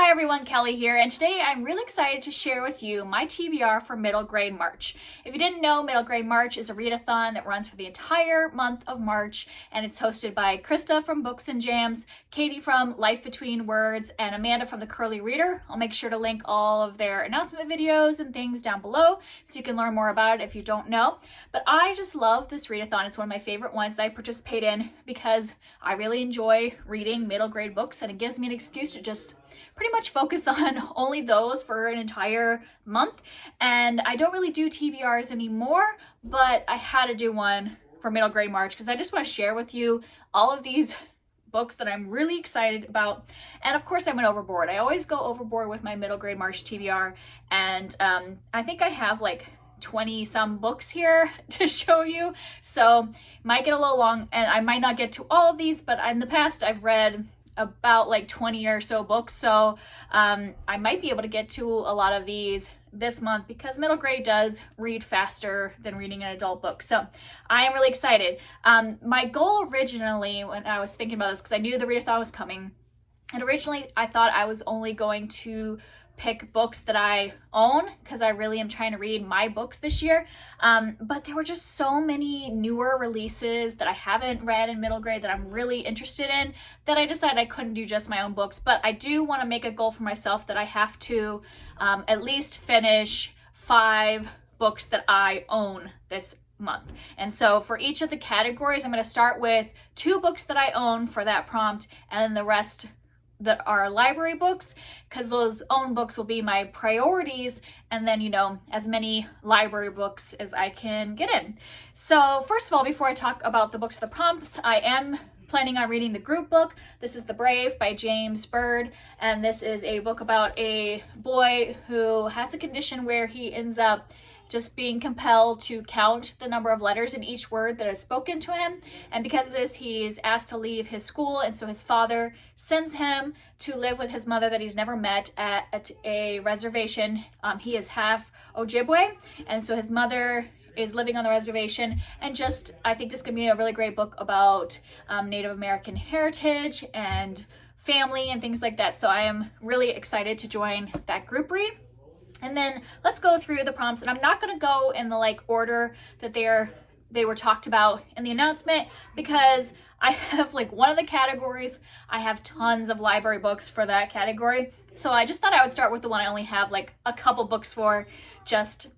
Hi everyone, Kelly here, and today I'm really excited to share with you my TBR for Middle Grade March. If you didn't know, Middle Grade March is a readathon that runs for the entire month of March, and it's hosted by Krista from Books and Jams, Katie from Life Between Words, and Amanda from The Curly Reader. I'll make sure to link all of their announcement videos and things down below so you can learn more about it if you don't know. But I just love this readathon. It's one of my favorite ones that I participate in because I really enjoy reading middle grade books, and it gives me an excuse to just pretty much focus on only those for an entire month. And I don't really do TBRs anymore, but I had to do one for Middle Grade March because I just want to share with you all of these books that I'm really excited about. And of course I went overboard. I always go overboard with my Middle Grade March TBR, and I think I have like 20 some books here to show you, so might get a little long and I might not get to all of these, but in the past I've read about like 20 or so books, so I might be able to get to a lot of these this month because middle grade does read faster than reading an adult book. So I am really excited. My goal originally when I was thinking about this, because I knew the readathon was coming, and originally I thought I was only going to pick books that I own because I really am trying to read my books this year, but there were just so many newer releases that I haven't read in middle grade that I'm really interested in that I decided I couldn't do just my own books. But I do want to make a goal for myself that I have to at least finish 5 books that I own this month. And so for each of the categories, I'm going to start with 2 books that I own for that prompt, and then the rest that are library books, because those own books will be my priorities, and then, you know, as many library books as I can get in. So first of all, before I talk about the books of the prompts, I am planning on reading the group book. This is The Brave by James Bird, and this is a book about a boy who has a condition where he ends up just being compelled to count the number of letters in each word that is spoken to him. And because of this, he's asked to leave his school, and so his father sends him to live with his mother that he's never met at a reservation. He is half Ojibwe, and so his mother is living on the reservation. And just, I think this could be a really great book about Native American heritage and family and things like that. So I am really excited to join that group read. And then let's go through the prompts, and I'm not going to go in the like order that they were talked about in the announcement, because I have like one of the categories, I have tons of library books for that category. So I just thought I would start with the one I only have like a couple books for, just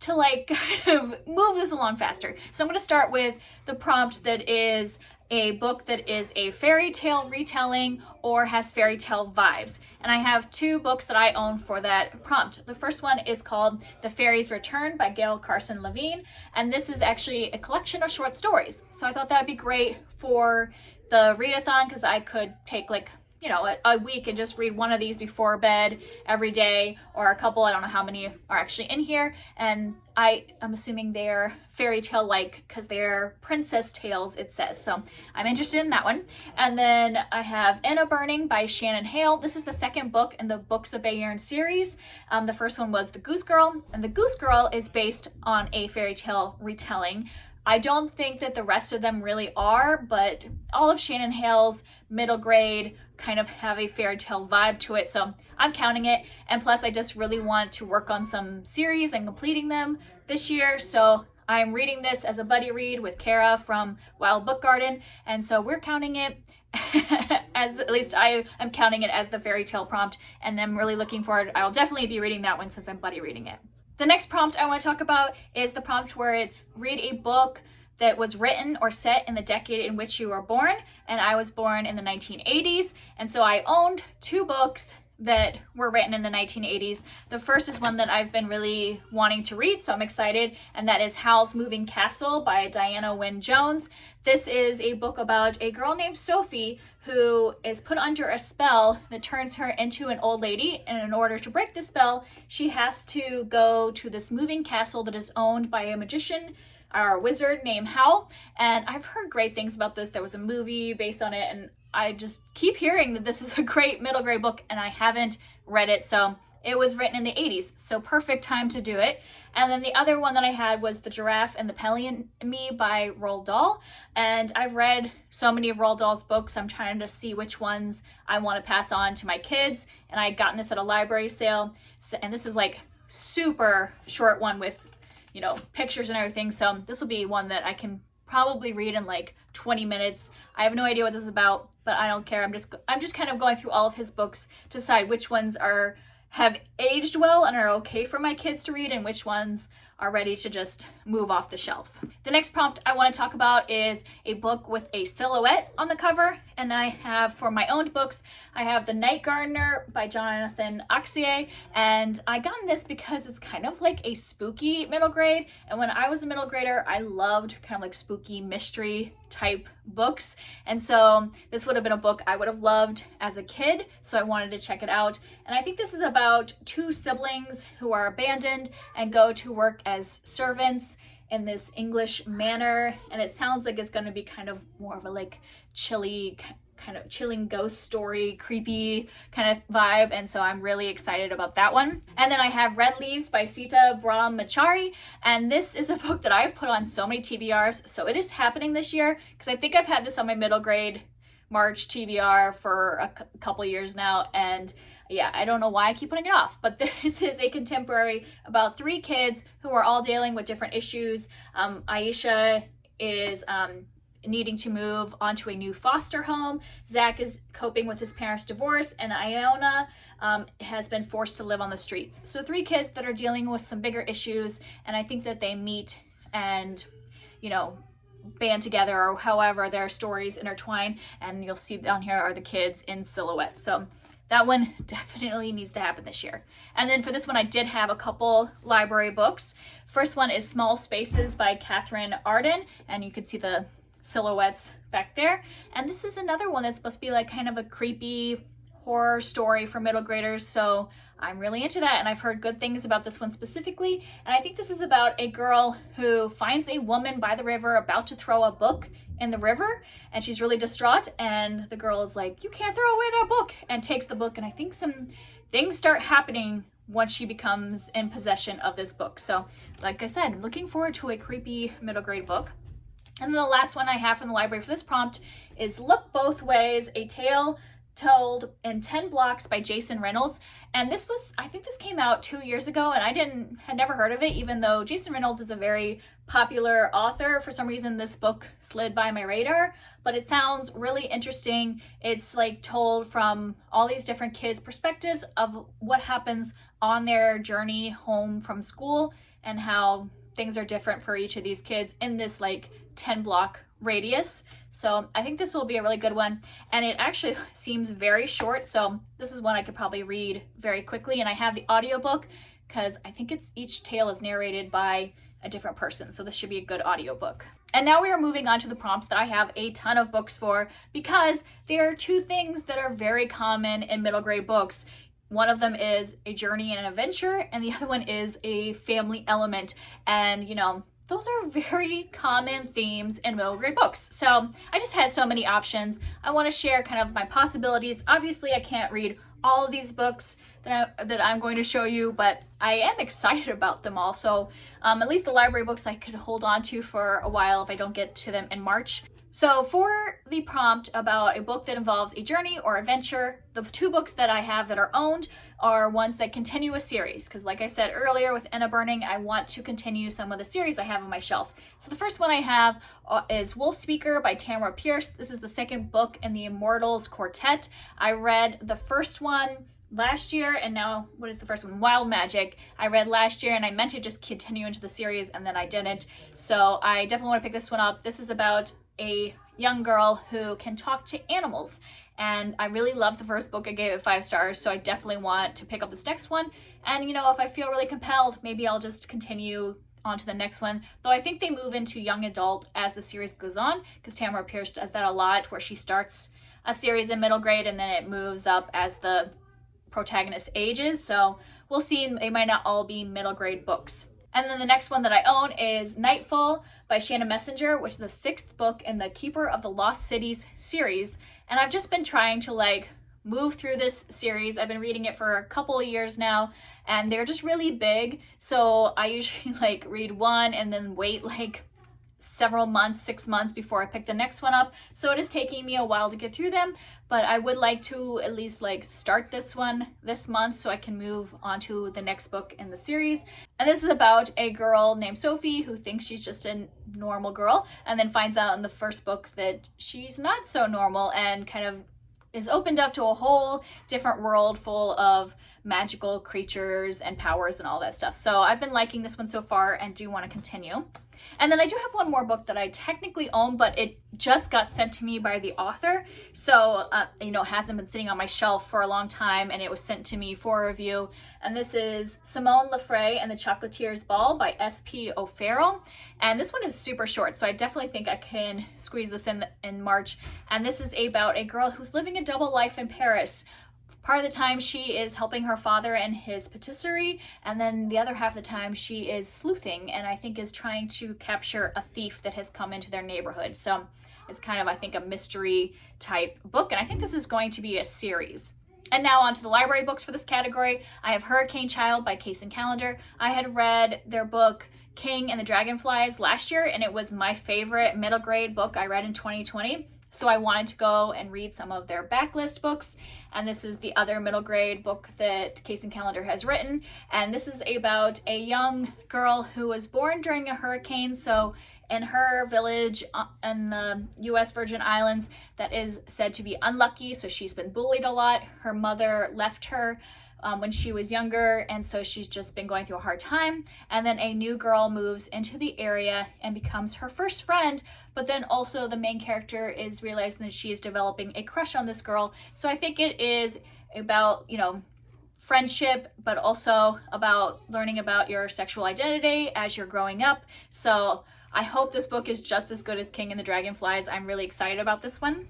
to like kind of move this along faster. So I'm going to start with the prompt that is a book that is a fairy tale retelling or has fairy tale vibes. And I have 2 books that I own for that prompt. The first one is called The Fairies Return by Gail Carson Levine, and this is actually a collection of short stories. So I thought that would be great for the readathon, because I could take like, you know, a week and just read one of these before bed every day, or a couple. I don't know how many are actually in here, and I'm assuming they're fairy tale like because they're princess tales, it says. So I'm interested in that one. And then I have In a Burning by Shannon Hale. This is the second book in the Books of Bayern series. The first one was The Goose Girl, and The Goose Girl is based on a fairy tale retelling. I don't think that the rest of them really are, but all of Shannon Hale's middle grade kind of have a fairy tale vibe to it, so I'm counting it. And plus, I just really want to work on some series and completing them this year, so I'm reading this as a buddy read with Kara from Wild Book Garden, and so we're counting it as, at least I am counting it as the fairy tale prompt, and I'm really looking forward. I'll definitely be reading that one since I'm buddy reading it. The next prompt I want to talk about is the prompt where it's read a book that was written or set in the decade in which you were born. And I was born in the 1980s. And so I owned 2 books that were written in the 1980s. The first is one that I've been really wanting to read, so I'm excited, and that is Howl's Moving Castle by Diana Wynne Jones. This is a book about a girl named Sophie who is put under a spell that turns her into an old lady, and in order to break the spell, she has to go to this moving castle that is owned by a magician or a wizard named Howl. And I've heard great things about this. There was a movie based on it, and I just keep hearing that this is a great middle grade book, and I haven't read it, so it was written in the 80s, so perfect time to do it. And then the other one that I had was The Giraffe and the Pelly and Me by Roald Dahl. And I've read so many of Roald Dahl's books, I'm trying to see which ones I want to pass on to my kids. And I had gotten this at a library sale. So, and this is like super short one with, you know, pictures and everything. So this will be one that I can probably read in like 20 minutes. I have no idea what this is about, but I don't care. I'm just kind of going through all of his books to decide which ones have aged well and are okay for my kids to read and which ones are ready to just move off the shelf. The next prompt I want to talk about is a book with a silhouette on the cover. And I have, for my owned books, I have The Night Gardener by Jonathan Auxier. And I got this because it's kind of like a spooky middle grade. And when I was a middle grader, I loved kind of like spooky mystery type books. And so this would have been a book I would have loved as a kid. So I wanted to check it out. And I think this is about two siblings who are abandoned and go to work as servants in this English manor. And it sounds like it's going to be kind of more of a like chilling ghost story, creepy kind of vibe. And so I'm really excited about that one. And then I have Red Leaves by Sita Brahmachari. And this is a book that I've put on so many TBRs. So it is happening this year because I think I've had this on my middle grade March TBR for a couple years now. And yeah, I don't know why I keep putting it off, but this is a contemporary about 3 kids who are all dealing with different issues. Aisha is needing to move onto a new foster home. Zach is coping with his parents' divorce, and Iona has been forced to live on the streets. So 3 kids that are dealing with some bigger issues, and I think that they meet and, you know, band together, or however their stories intertwine, and you'll see down here are the kids in silhouette. So that one definitely needs to happen this year. And then for this one, I did have a couple library books. First one is Small Spaces by Catherine Arden, and you can see the silhouettes back there. And this is another one that's supposed to be like kind of a creepy horror story for middle graders, so I'm really into that, and I've heard good things about this one specifically. And I think this is about a girl who finds a woman by the river about to throw a book in the river, and she's really distraught, and the girl is like, you can't throw away that book, and takes the book. And I think some things start happening once she becomes in possession of this book. So like I said, I'm looking forward to a creepy middle grade book. And then the last one I have from the library for this prompt is Look Both Ways, A Tale Told in 10 Blocks by Jason Reynolds. And this was, I think this came out 2 years ago, and I had never heard of it, even though Jason Reynolds is a very popular author. For some reason, this book slid by my radar, but it sounds really interesting. It's like told from all these different kids' perspectives of what happens on their journey home from school and how things are different for each of these kids in this like 10 block radius. So I think this will be a really good one, and it actually seems very short, so this is one I could probably read very quickly. And I have the audiobook because I think each tale is narrated by a different person, so this should be a good audiobook. And now we are moving on to the prompts that I have a ton of books for, because there are 2 things that are very common in middle grade books. One of them is a journey and an adventure, and the other one is a family element. And, you know, those are very common themes in middle grade books. So I just had so many options. I want to share kind of my possibilities. Obviously, I can't read all of these books that I'm going to show you, but I am excited about them all. So at least the library books I could hold on to for a while if I don't get to them in March. So for the prompt about a book that involves a journey or adventure, the 2 books that I have that are owned are ones that continue a series. Because like I said earlier with Enna Burning, I want to continue some of the series I have on my shelf. So the first one I have is Wolf Speaker by Tamara Pierce. This is the 2nd book in the Immortals Quartet. I read the first one last year, and now, what is the first one? Wild Magic. I read last year, and I meant to just continue into the series, and then I didn't. So I definitely want to pick this one up. This is about a young girl who can talk to animals, and I really loved the first book. I gave it 5 stars, so I definitely want to pick up this next one. And you know, if I feel really compelled, maybe I'll just continue on to the next one, though I think they move into young adult as the series goes on, because Tamara Pierce does that a lot, where she starts a series in middle grade and then it moves up as the protagonist ages. So we'll see. They might not all be middle grade books. And then the next one that I own is Nightfall by Shannon Messenger, which is the 6th book in the Keeper of the Lost Cities series. And I've just been trying to like move through this series. I've been reading it for a couple of years now, and they're just really big. So I usually like read one and then wait like several months, 6 months before I pick the next one up. So it is taking me a while to get through them, but I would like to at least like start this one this month so I can move on to the next book in the series. And this is about a girl named Sophie who thinks she's just a normal girl and then finds out in the first book that she's not so normal and kind of is opened up to a whole different world full of magical creatures and powers and all that stuff. So I've been liking this one so far and do want to continue. And then I do have one more book that I technically own, but it just got sent to me by the author. So, it hasn't been sitting on my shelf for a long time, and it was sent to me for review. And this is Simone Lefray and the Chocolatier's Ball by S.P. O'Farrell. And this one is super short, so I definitely think I can squeeze this in March. And this is about a girl who's living a double life in Paris. Part of the time she is helping her father and his patisserie, and then the other half of the time she is sleuthing and I think is trying to capture a thief that has come into their neighborhood. So it's kind of, I think, a mystery type book, and I think this is going to be a series. And now on to the library books for this category. I have Hurricane Child by Case and Callender. I had read their book King and the Dragonflies last year, and it was my favorite middle grade book I read in 2020. So I wanted to go and read some of their backlist books. And this is the other middle grade book that Case and Callender has written. And this is about a young girl who was born during a hurricane. So in her village in the U.S. Virgin Islands, that is said to be unlucky. So she's been bullied a lot. Her mother left her when she was younger, and so she's just been going through a hard time. And then a new girl moves into the area and becomes her first friend, but then also the main character is realizing that she is developing a crush on this girl. So I think it is about, friendship, but also about learning about your sexual identity as you're growing up. So I hope this book is just as good as King and the Dragonflies. I'm really excited about this one.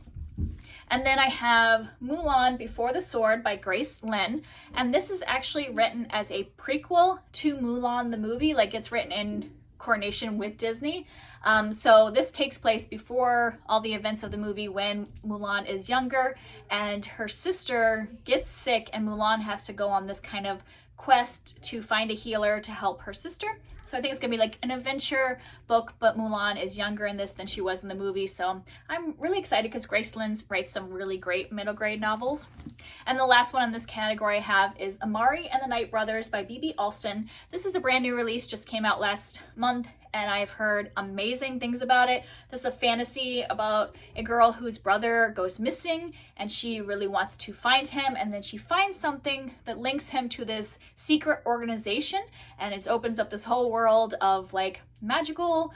And then I have Mulan Before the Sword by Grace Lin. And this is actually written as a prequel to Mulan the movie. Like, it's written in coordination with Disney. So this takes place before all the events of the movie when Mulan is younger and her sister gets sick, and Mulan has to go on this kind of quest to find a healer to help her sister. So I think it's gonna be like an adventure book, but Mulan is younger in this than she was in the movie. So I'm really excited because Grace Lin writes some really great middle grade novels. And the last one in this category I have is Amari and the Night Brothers by B.B. Alston. This is a brand new release, just came out last month, and I've heard amazing things about it. This is a fantasy about a girl whose brother goes missing and she really wants to find him, and then she finds something that links him to this secret organization, and it opens up this whole world of like magical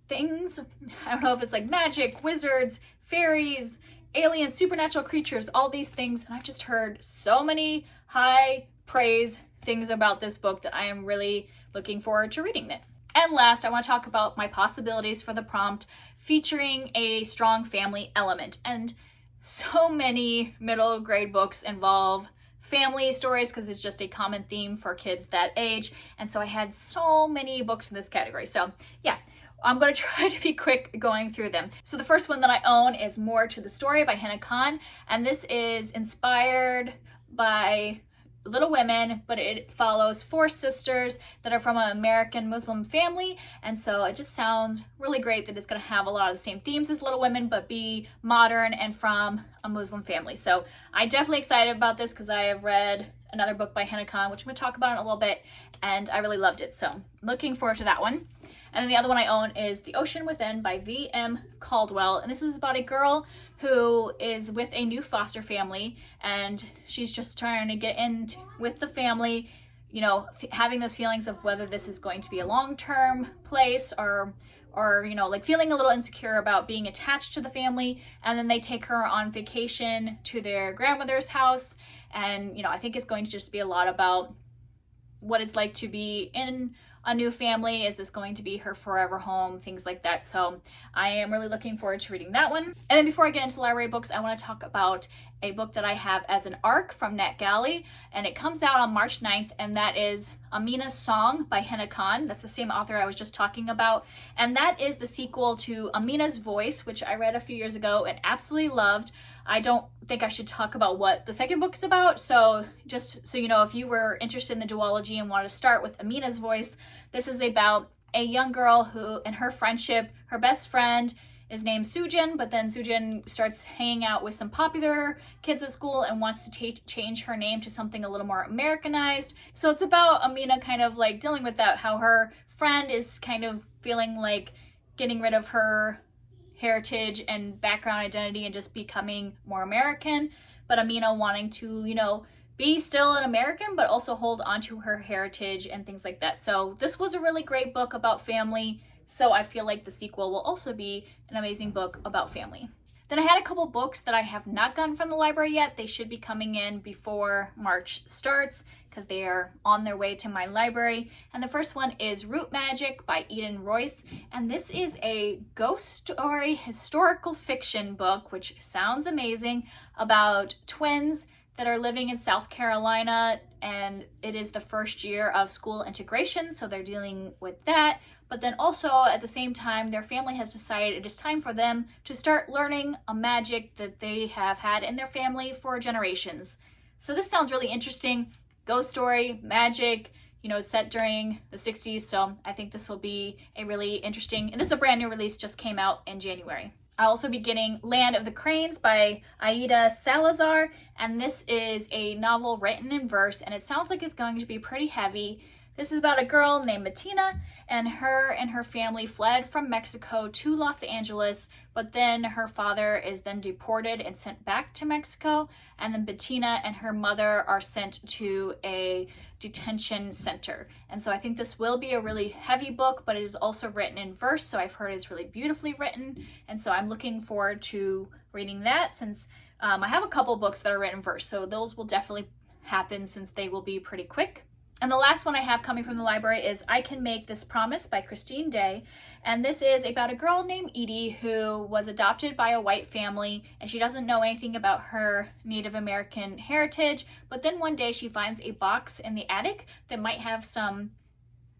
things. I don't know if it's like magic, wizards, fairies, aliens, supernatural creatures, all these things. And I've just heard so many high praise things about this book that I am really looking forward to reading it. And last, I want to talk about my possibilities for the prompt featuring a strong family element. And so many middle grade books involve family stories because it's just a common theme for kids that age. And so I had so many books in this category. So yeah, I'm going to try to be quick going through them. So the first one that I own is More to the Story by Hannah Khan. And this is inspired by Little Women, but it follows 4 sisters that are from an American Muslim family. And so it just sounds really great that it's going to have a lot of the same themes as Little Women, but be modern and from a Muslim family. So I'm definitely excited about this because I have read another book by Hannah Khan, which I'm going to talk about in a little bit, and I really loved it. So looking forward to that one. And then the other one I own is The Ocean Within by V.M. Caldwell. And this is about a girl who is with a new foster family, and she's just trying to get in with the family, having those feelings of whether this is going to be a long-term place or like feeling a little insecure about being attached to the family. And then they take her on vacation to their grandmother's house. And, I think it's going to just be a lot about what it's like to be in a new family. Is this going to be her forever home? Things like that. So I am really looking forward to reading that one. And then before I get into library books, I want to talk about a book that I have as an ARC from NetGalley, and it comes out on March 9th, and that is Amina's Song by Hina Khan. That's the same author I was just talking about. And that is the sequel to Amina's Voice, which I read a few years ago and absolutely loved. I don't think I should talk about what the second book is about. So just so you know, if you were interested in the duology and wanted to start with Amina's Voice, this is about a young girl who, in her friendship, her best friend is named Sujin, but then Sujin starts hanging out with some popular kids at school and wants to change her name to something a little more Americanized. So it's about Amina kind of like dealing with that, how her friend is kind of feeling like getting rid of her heritage and background identity and just becoming more American, but Amina wanting to, you know, be still an American, but also hold onto her heritage and things like that. So this was a really great book about family. So I feel like the sequel will also be an amazing book about family. Then I had a couple books that I have not gotten from the library yet. They should be coming in before March starts because they are on their way to my library. And the first one is Root Magic by Eden Royce. And this is a ghost story historical fiction book, which sounds amazing, about twins that are living in South Carolina, and it is the first year of school integration, so they're dealing with that. But then also at the same time, their family has decided it is time for them to start learning a magic that they have had in their family for generations. So this sounds really interesting. Ghost story, magic, you know, set during the 60s. So I think this will be a really interesting, and this is a brand new release, just came out in January. I'll also be getting Land of the Cranes by Aida Salazar, and this is a novel written in verse, and it sounds like it's going to be pretty heavy. This is about a girl named Bettina, and her family fled from Mexico to Los Angeles, but then her father is then deported and sent back to Mexico, and then Bettina and her mother are sent to a detention center. And so I think this will be a really heavy book, but it is also written in verse, so I've heard it's really beautifully written, and so I'm looking forward to reading that since I have a couple books that are written in verse, so those will definitely happen since they will be pretty quick. And the last one I have coming from the library is I Can Make This Promise by Christine Day. And this is about a girl named Edie who was adopted by a white family, and she doesn't know anything about her Native American heritage. But then one day she finds a box in the attic that might have some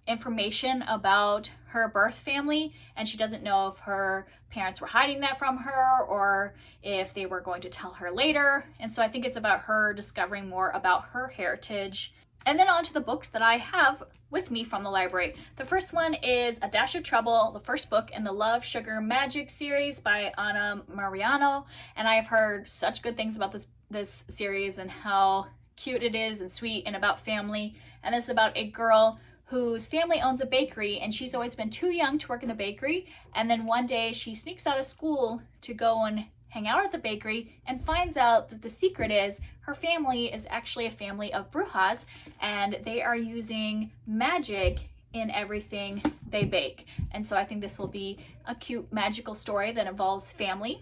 information about her birth family, and she doesn't know if her parents were hiding that from her or if they were going to tell her later. And so I think it's about her discovering more about her heritage. And then on to the books that I have with me from the library. The first one is A Dash of Trouble, the first book in the Love, Sugar, Magic series by Ana Mariano. And I've heard such good things about this series and how cute it is and sweet and about family. And this is about a girl whose family owns a bakery, and she's always been too young to work in the bakery. And then one day she sneaks out of school to go and hang out at the bakery and finds out that the secret is her family is actually a family of brujas, and they are using magic in everything they bake. And so I think this will be a cute magical story that involves family.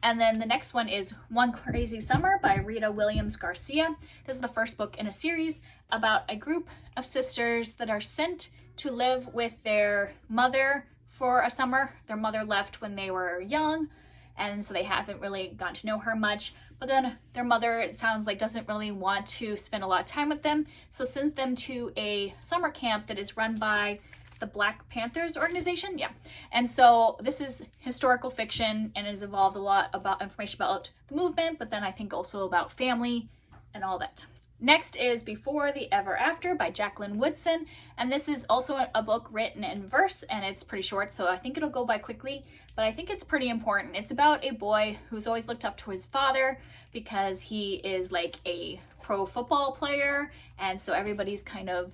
And then the next one is One Crazy Summer by Rita Williams Garcia. This is the first book in a series about a group of sisters that are sent to live with their mother for a summer. Their mother left when they were young, and so they haven't really gotten to know her much. But then their mother, it sounds like, doesn't really want to spend a lot of time with them, so sends them to a summer camp that is run by the Black Panthers organization. Yeah. And so this is historical fiction and has evolved a lot about information about the movement, but then I think also about family and all that. Next is Before the Ever After by Jacqueline Woodson, and this is also a book written in verse, and it's pretty short, so I think it'll go by quickly, but I think it's pretty important. It's about a boy who's always looked up to his father because he is like a pro football player, and so everybody's kind of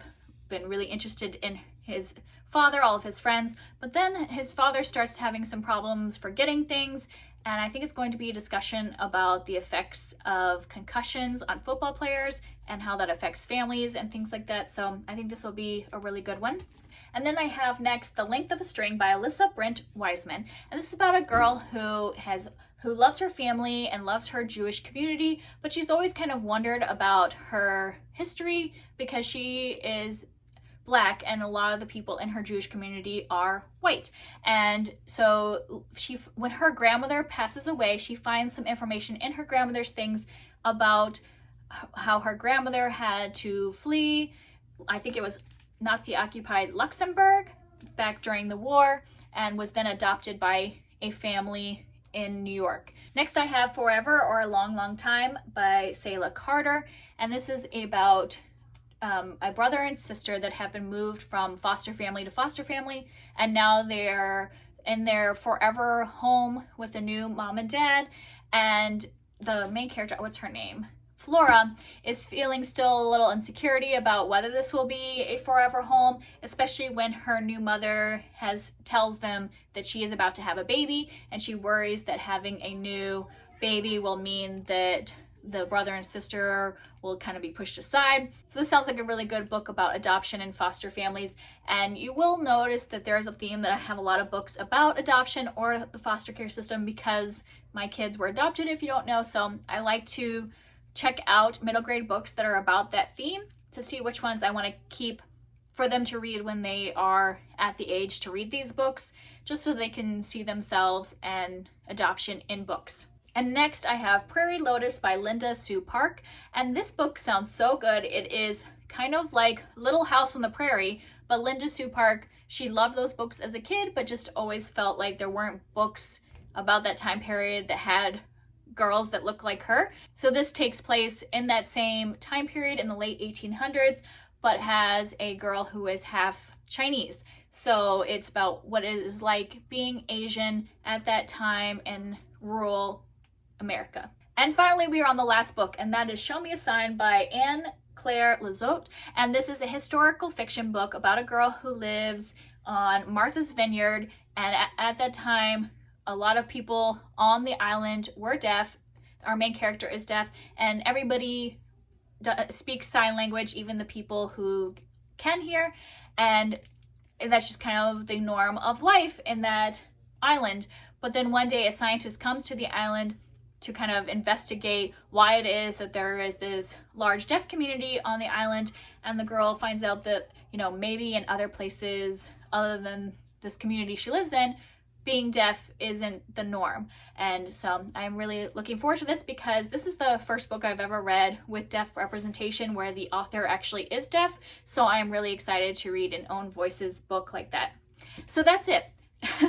been really interested in his father, all of his friends, but then his father starts having some problems forgetting things. And I think it's going to be a discussion about the effects of concussions on football players and how that affects families and things like that. So I think this will be a really good one. And then I have next The Length of a String by Alyssa Brent Wiseman. And this is about a girl who loves her family and loves her Jewish community, but she's always kind of wondered about her history because she is Black and a lot of the people in her Jewish community are white. And so when her grandmother passes away, she finds some information in her grandmother's things about how her grandmother had to flee I think it was Nazi-occupied Luxembourg back during the war, and was then adopted by a family in New York. Next I have Forever or A Long, Long Time by Selah Carter, and this is about a brother and sister that have been moved from foster family to foster family, and now they're in their forever home with a new mom and dad, and the main character, what's her name? Flora, is feeling still a little insecurity about whether this will be a forever home, especially when her new mother tells them that she is about to have a baby, and she worries that having a new baby will mean that the brother and sister will kind of be pushed aside. So this sounds like a really good book about adoption and foster families, and you will notice that there's a theme that I have a lot of books about adoption or the foster care system because my kids were adopted, if you don't know. So I like to check out middle grade books that are about that theme to see which ones I want to keep for them to read when they are at the age to read these books, just so they can see themselves and adoption in books. And next I have Prairie Lotus by Linda Sue Park, and this book sounds so good. It is kind of like Little House on the Prairie, but Linda Sue Park, she loved those books as a kid, but just always felt like there weren't books about that time period that had girls that look like her. So this takes place in that same time period in the late 1800s, but has a girl who is half Chinese. So it's about what it is like being Asian at that time in rural America. And finally, we are on the last book, and that is Show Me a Sign by Anne Claire Lizotte. And this is a historical fiction book about a girl who lives on Martha's Vineyard. And at that time, a lot of people on the island were deaf. Our main character is deaf, and everybody speaks sign language, even the people who can hear. And that's just kind of the norm of life in that island. But then one day a scientist comes to the island to kind of investigate why it is that there is this large deaf community on the island, and the girl finds out that, you know, maybe in other places other than this community she lives in, being deaf isn't the norm. And so I'm really looking forward to this because this is the first book I've ever read with deaf representation where the author actually is deaf. So I'm really excited to read an Own Voices book like that. So that's it.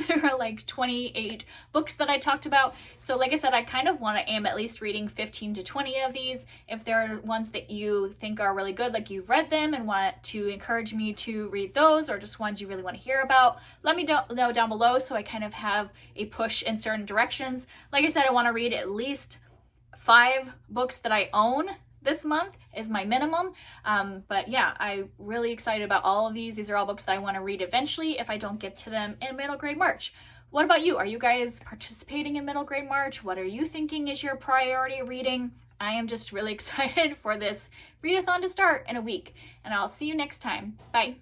There are like 28 books that I talked about. So like I said, I kind of want to aim at least reading 15 to 20 of these. If there are ones that you think are really good, like you've read them and want to encourage me to read those, or just ones you really want to hear about, let me know down below so I kind of have a push in certain directions. Like I said, I want to read at least 5 books that I own this month is my minimum. But yeah, I'm really excited about all of these. These are all books that I want to read eventually if I don't get to them in middle grade March. What about you? Are you guys participating in middle grade March? What are you thinking is your priority reading? I am just really excited for this readathon to start in a week, and I'll see you next time. Bye.